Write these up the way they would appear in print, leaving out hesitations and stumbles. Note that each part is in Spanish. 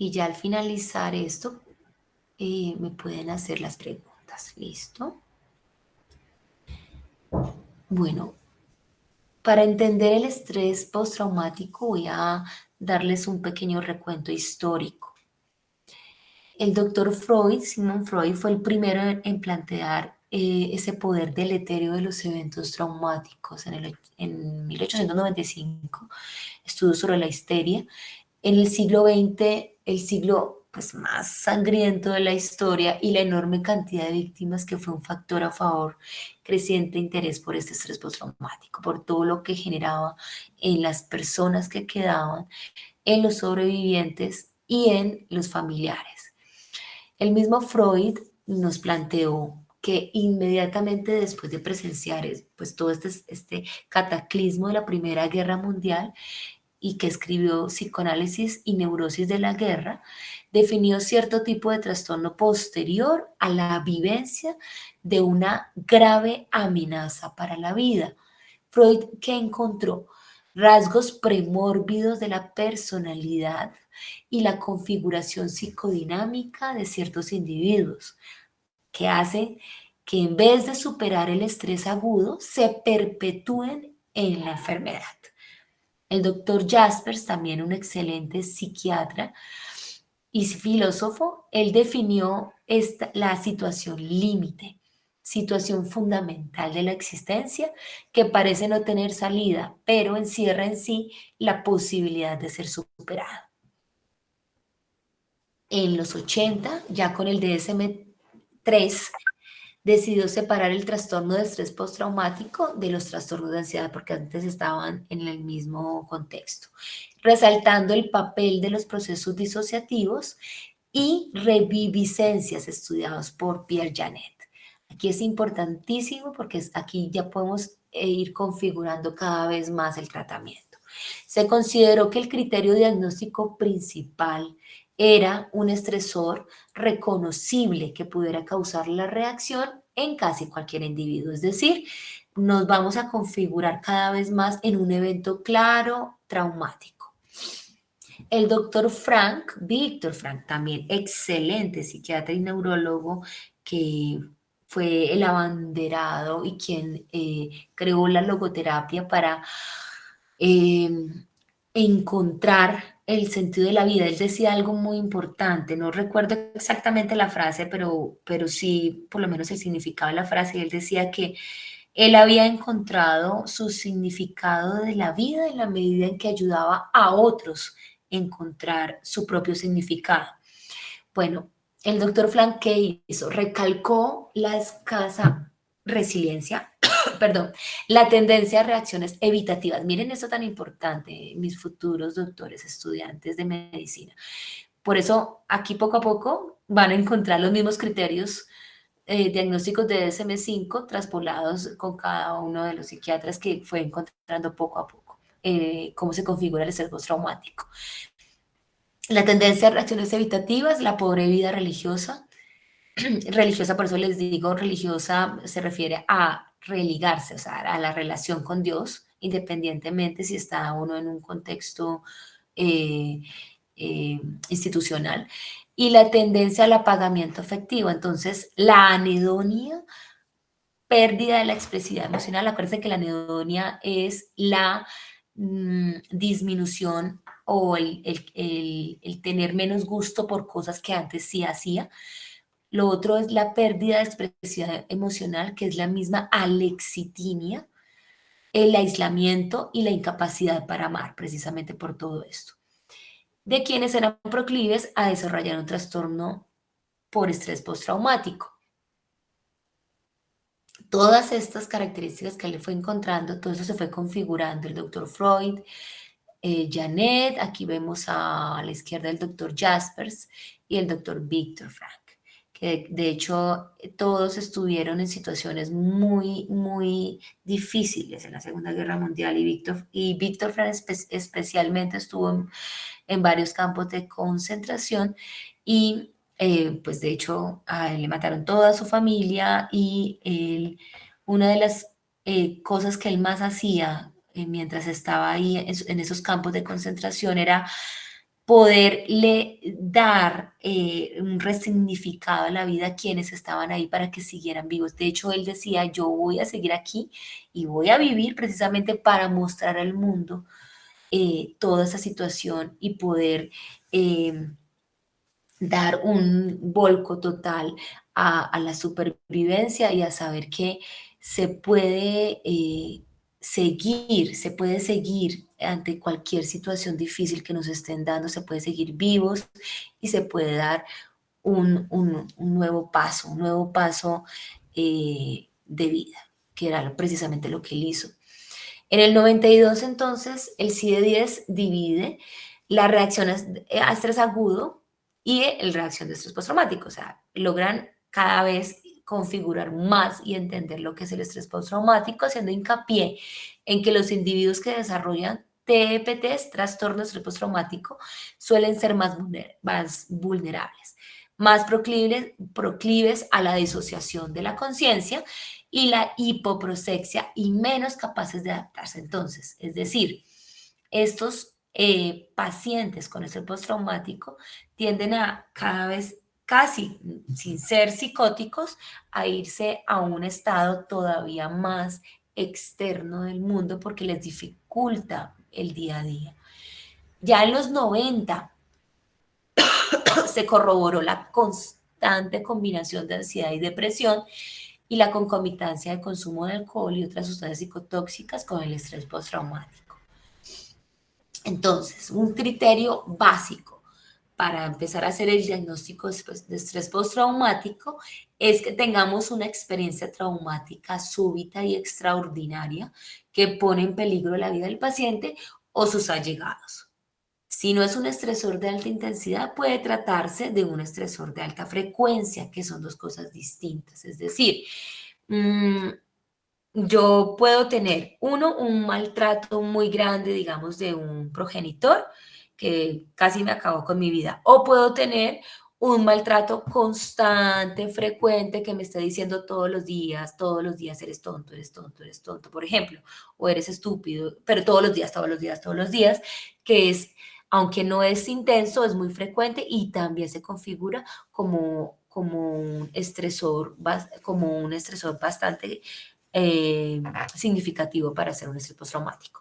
Y ya al finalizar esto, me pueden hacer las preguntas. ¿Listo? Bueno, para entender el estrés postraumático voy a darles un pequeño recuento histórico. El doctor Freud, Sigmund Freud, fue el primero en plantear ese poder deleterio de los eventos traumáticos en 1895, estudios sobre la histeria. En el siglo XX, el siglo pues, más sangriento de la historia y la enorme cantidad de víctimas que fue un factor a favor, creciente interés por este estrés postraumático, por todo lo que generaba en las personas que quedaban, en los sobrevivientes y en los familiares. El mismo Freud nos planteó que inmediatamente después de presenciar pues, todo este cataclismo de la Primera Guerra Mundial, y que escribió Psicoanálisis y Neurosis de la Guerra, definió cierto tipo de trastorno posterior a la vivencia de una grave amenaza para la vida. Freud, ¿qué encontró? Rasgos premórbidos de la personalidad y la configuración psicodinámica de ciertos individuos, que hacen que en vez de superar el estrés agudo, se perpetúen en la enfermedad. El doctor Jaspers, también un excelente psiquiatra y filósofo, él definió la situación límite, situación fundamental de la existencia que parece no tener salida, pero encierra en sí la posibilidad de ser superada. En los 80, ya con el DSM-3, decidió separar el trastorno de estrés postraumático de los trastornos de ansiedad, porque antes estaban en el mismo contexto, resaltando el papel de los procesos disociativos y reviviscencias estudiados por Pierre Janet. Aquí es importantísimo porque aquí ya podemos ir configurando cada vez más el tratamiento. Se consideró que el criterio diagnóstico principal era un estresor reconocible que pudiera causar la reacción en casi cualquier individuo. Es decir, nos vamos a configurar cada vez más en un evento claro, traumático. El doctor Víctor Frank, también excelente psiquiatra y neurólogo, que fue el abanderado y quien creó la logoterapia para eh, encontrar el sentido de la vida. Él decía algo muy importante, no recuerdo exactamente la frase, pero sí por lo menos el significado de la frase. Y él decía que él había encontrado su significado de la vida en la medida en que ayudaba a otros a encontrar su propio significado. Bueno, el doctor Frank, ¿qué hizo? Recalcó la escasa resiliencia, perdón, la tendencia a reacciones evitativas. Miren esto tan importante, mis futuros doctores, estudiantes de medicina. Por eso, aquí poco a poco van a encontrar los mismos criterios diagnósticos de DSM-5 traspolados con cada uno de los psiquiatras que fue encontrando poco a poco cómo se configura el estrés postraumático. La tendencia a reacciones evitativas, la pobre vida religiosa. Religiosa, por eso les digo, religiosa se refiere a religarse, o sea, a la relación con Dios, independientemente si está uno en un contexto eh, eh, institucional. Y la tendencia al apagamiento afectivo. Entonces, la anedonia, pérdida de la expresividad emocional. Acuérdense que la anedonia es la disminución o el tener menos gusto por cosas que antes sí hacía. Lo otro es la pérdida de expresividad emocional, que es la misma alexitimia, el aislamiento y la incapacidad para amar, precisamente por todo esto. De quienes eran proclives a desarrollar un trastorno por estrés postraumático. Todas estas características que él fue encontrando, todo eso se fue configurando. El doctor Freud, Janet, aquí vemos a la izquierda el doctor Jaspers y el doctor Viktor Frank, que de hecho todos estuvieron en situaciones muy, muy difíciles en la Segunda Guerra Mundial y Viktor Frank especialmente estuvo en varios campos de concentración y pues de hecho a él le mataron toda su familia y una de las cosas que él más hacía mientras estaba ahí en esos campos de concentración era poderle dar un resignificado a la vida a quienes estaban ahí para que siguieran vivos. De hecho, él decía, yo voy a seguir aquí y voy a vivir precisamente para mostrar al mundo toda esa situación y poder dar un volco total a la supervivencia y a saber que se puede se puede seguir ante cualquier situación difícil que nos estén dando, se puede seguir vivos y se puede dar un nuevo paso de vida, que era precisamente lo que él hizo. En el 92, entonces, el CIE-10 divide la reacción a estrés agudo y la reacción de estrés postraumático. O sea, logran cada vez configurar más y entender lo que es el estrés postraumático, haciendo hincapié en que los individuos que desarrollan TEPTs, trastorno de estrés postraumático, suelen ser más vulnerables, más proclives a la disociación de la conciencia y la hipoprosexia y menos capaces de adaptarse. Entonces, es decir, estos pacientes con estrés postraumático tienden a cada vez, casi sin ser psicóticos, a irse a un estado todavía más externo del mundo porque les dificulta el día a día. Ya en los 90 se corroboró la constante combinación de ansiedad y depresión y la concomitancia de consumo de alcohol y otras sustancias psicotóxicas con el estrés postraumático. Entonces, un criterio básico para empezar a hacer el diagnóstico de estrés postraumático es que tengamos una experiencia traumática súbita y extraordinaria que pone en peligro la vida del paciente o sus allegados. Si no es un estresor de alta intensidad, puede tratarse de un estresor de alta frecuencia, que son dos cosas distintas. Es decir, yo puedo tener, un maltrato muy grande, digamos, de un progenitor que casi me acabó con mi vida, o puedo tener un maltrato constante, frecuente, que me está diciendo todos los días eres tonto, eres tonto, eres tonto, por ejemplo, o eres estúpido, pero todos los días, todos los días, todos los días, que es, aunque no es intenso, es muy frecuente y también se configura como un estresor bastante significativo para hacer un estrés postraumático.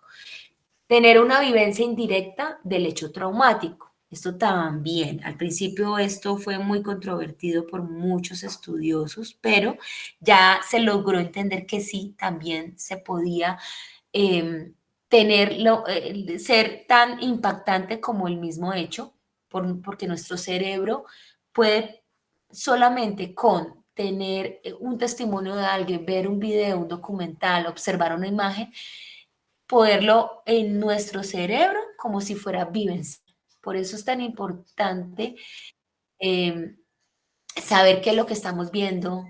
Tener una vivencia indirecta del hecho traumático. Esto también, al principio esto fue muy controvertido por muchos estudiosos, pero ya se logró entender que sí, también se podía ser tan impactante como el mismo hecho, porque nuestro cerebro puede solamente con tener un testimonio de alguien, ver un video, un documental, observar una imagen, poderlo en nuestro cerebro como si fuera vivencial. Por eso es tan importante eh, saber qué es lo que estamos viendo,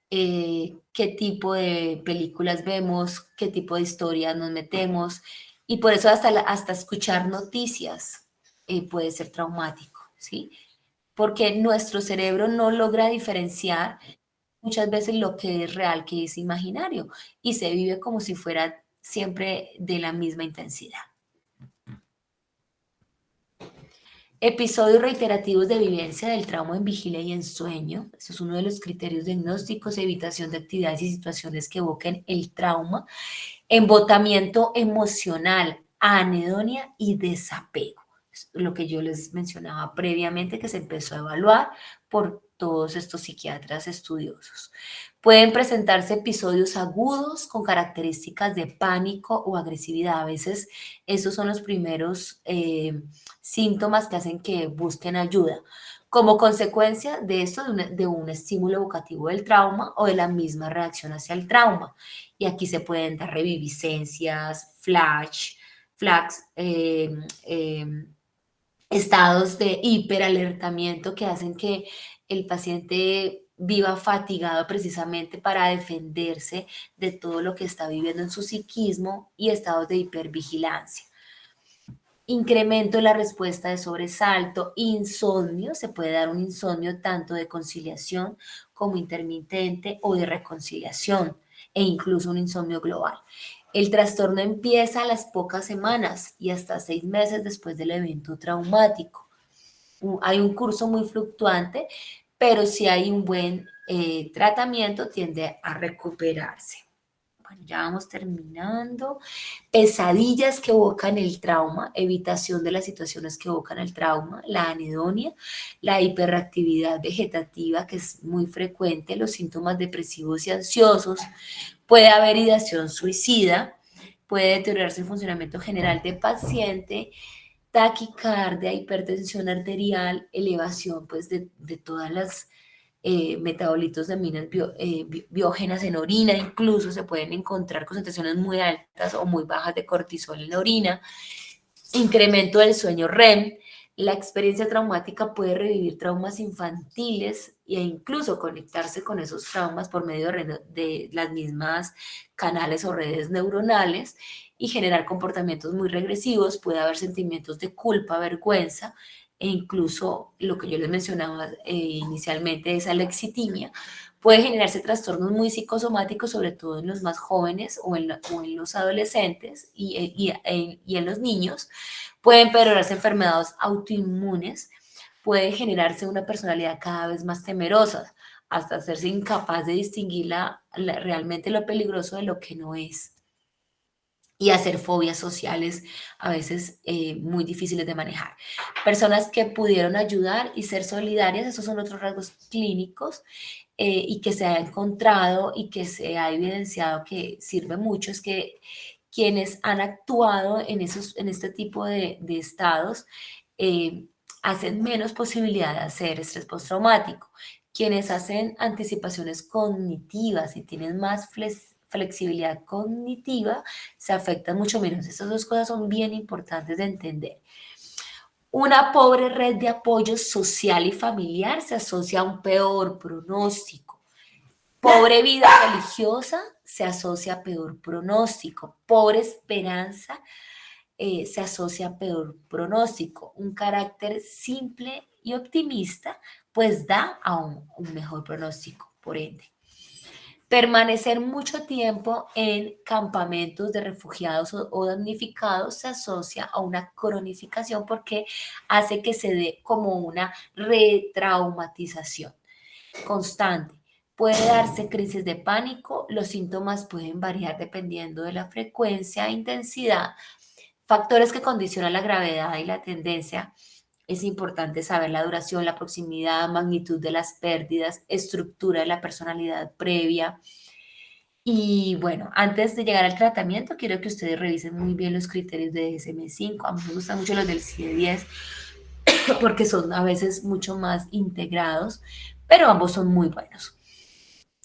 qué tipo de películas vemos, qué tipo de historias nos metemos, y por eso hasta escuchar noticias puede ser traumático, ¿sí? Porque nuestro cerebro no logra diferenciar muchas veces lo que es real, que es imaginario, y se vive como si fuera siempre de la misma intensidad. Episodios reiterativos de vivencia del trauma en vigilia y en sueño. Eso es uno de los criterios diagnósticos, evitación de actividades y situaciones que evoquen el trauma. Embotamiento emocional, anedonia y desapego. Es lo que yo les mencionaba previamente, que se empezó a evaluar por todos estos psiquiatras estudiosos. Pueden presentarse episodios agudos con características de pánico o agresividad. A veces esos son los primeros síntomas que hacen que busquen ayuda. Como consecuencia de esto, de un estímulo evocativo del trauma o de la misma reacción hacia el trauma. Y aquí se pueden dar reviviscencias, flags, estados de hiperalertamiento que hacen que el paciente viva fatigado precisamente para defenderse de todo lo que está viviendo en su psiquismo, y estados de hipervigilancia. Incremento en la respuesta de sobresalto, insomnio, se puede dar un insomnio tanto de conciliación como intermitente o de reconciliación, e incluso un insomnio global. El trastorno empieza a las pocas semanas y hasta 6 meses después del evento traumático. hay un curso muy fluctuante, pero si hay un buen tratamiento, tiende a recuperarse. Bueno, ya vamos terminando. Pesadillas que evocan el trauma, evitación de las situaciones que evocan el trauma, la anedonia, la hiperactividad vegetativa, que es muy frecuente, los síntomas depresivos y ansiosos, puede haber ideación suicida, puede deteriorarse el funcionamiento general del paciente, taquicardia, hipertensión arterial, elevación pues de todas las metabolitos de aminas biógenas en orina, incluso se pueden encontrar concentraciones muy altas o muy bajas de cortisol en la orina, incremento del sueño REM. La experiencia traumática puede revivir traumas infantiles e incluso conectarse con esos traumas por medio de las mismas canales o redes neuronales y generar comportamientos muy regresivos. Puede haber sentimientos de culpa, vergüenza e incluso lo que yo les mencionaba inicialmente, esa lexitimia. Puede generarse trastornos muy psicosomáticos, sobre todo en los más jóvenes o en los adolescentes y en los niños. Pueden empeorarse enfermedades autoinmunes, puede generarse una personalidad cada vez más temerosa, hasta hacerse incapaz de distinguir realmente lo peligroso de lo que no es. Y hacer fobias sociales a veces muy difíciles de manejar. Personas que pudieron ayudar y ser solidarias, esos son otros rasgos clínicos y que se ha encontrado y que se ha evidenciado que sirve mucho, es que quienes han actuado en este tipo de estados eh, hacen menos posibilidad de hacer estrés postraumático. Quienes hacen anticipaciones cognitivas y tienen más flexibilidad cognitiva se afectan mucho menos. Estas dos cosas son bien importantes de entender. Una pobre red de apoyo social y familiar se asocia a un peor pronóstico. Pobre vida religiosa se asocia a peor pronóstico. Pobre esperanza se asocia a peor pronóstico. Un carácter simple y optimista pues da a un mejor pronóstico, por ende. Permanecer mucho tiempo en campamentos de refugiados o damnificados se asocia a una cronificación porque hace que se dé como una retraumatización constante. Puede darse crisis de pánico, los síntomas pueden variar dependiendo de la frecuencia e intensidad. Factores que condicionan la gravedad y la tendencia. Es importante saber la duración, la proximidad, magnitud de las pérdidas, estructura de la personalidad previa. Y bueno, antes de llegar al tratamiento, quiero que ustedes revisen muy bien los criterios de DSM-5. A mí me gustan mucho los del CIE-10 porque son a veces mucho más integrados, pero ambos son muy buenos.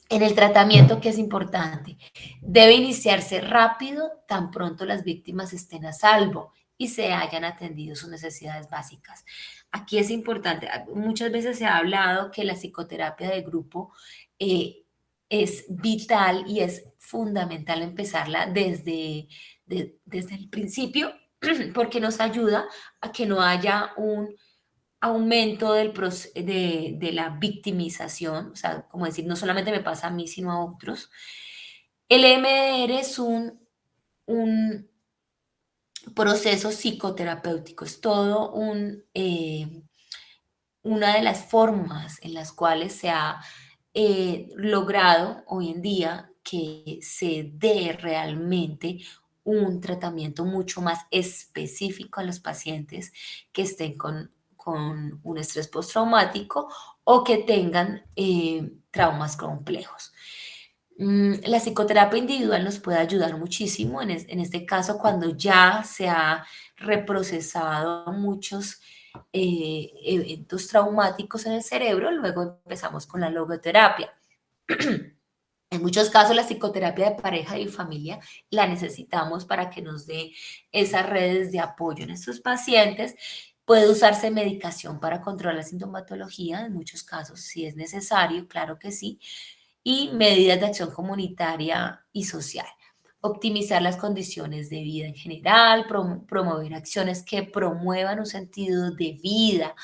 En el tratamiento, que es importante, debe iniciarse rápido tan pronto las víctimas estén a salvo y se hayan atendido sus necesidades básicas. Aquí es importante, muchas veces se ha hablado que la psicoterapia de grupo es vital y es fundamental empezarla desde el principio porque nos ayuda a que no haya un aumento de la victimización, o sea, como decir, no solamente me pasa a mí, sino a otros. El EMDR es un proceso psicoterapéutico, es todo una de las formas en las cuales se ha logrado hoy en día que se dé realmente un tratamiento mucho más específico a los pacientes que estén con un estrés postraumático o que tengan traumas complejos. La psicoterapia individual nos puede ayudar muchísimo en este caso cuando ya se ha reprocesado muchos eventos traumáticos en el cerebro, luego empezamos con la logoterapia. En muchos casos la psicoterapia de pareja y familia la necesitamos para que nos dé esas redes de apoyo en estos pacientes. Puede usarse medicación para controlar la sintomatología, en muchos casos si es necesario, claro que sí, y medidas de acción comunitaria y social. Optimizar las condiciones de vida en general, promover acciones que promuevan un sentido de vida.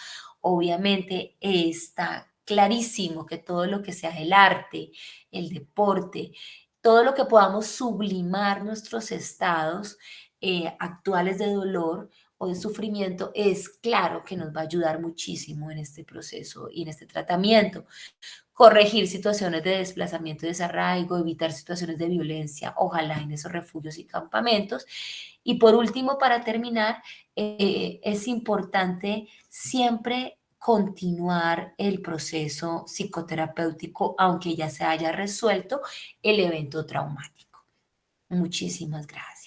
Obviamente está clarísimo que todo lo que sea el arte, el deporte, todo lo que podamos sublimar nuestros estados actuales de dolor o de sufrimiento, es claro que nos va a ayudar muchísimo en este proceso y en este tratamiento. Corregir situaciones de desplazamiento y desarraigo, evitar situaciones de violencia, ojalá en esos refugios y campamentos. Y por último, para terminar, es importante siempre continuar el proceso psicoterapéutico, aunque ya se haya resuelto el evento traumático. Muchísimas gracias.